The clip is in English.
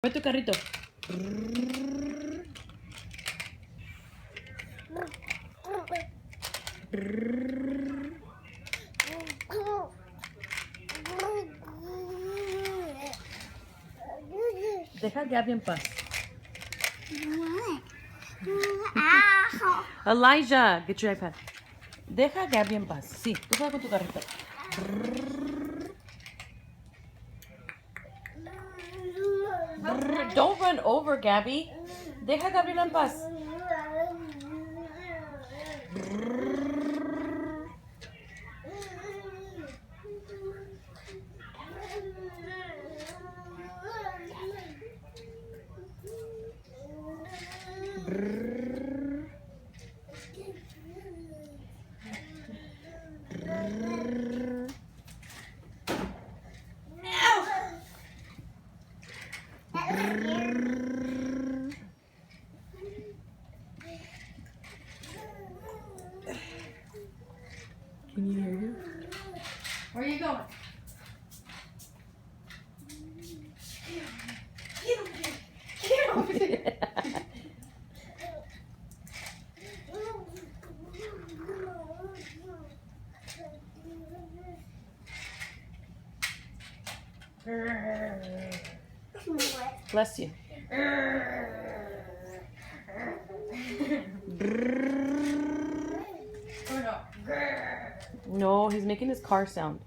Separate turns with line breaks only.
Mueve tu carrito. Deja a Gabby en paz. Elijah, get your iPad. Deja a Gabby en paz. Sí, tú sabes con tu carrito. Don't run over, Gabby. Deja a Gabriela en paz. Can you hear you?
Where are you going? Get over there.
Bless you.
Or no?
No, he's making his car sound.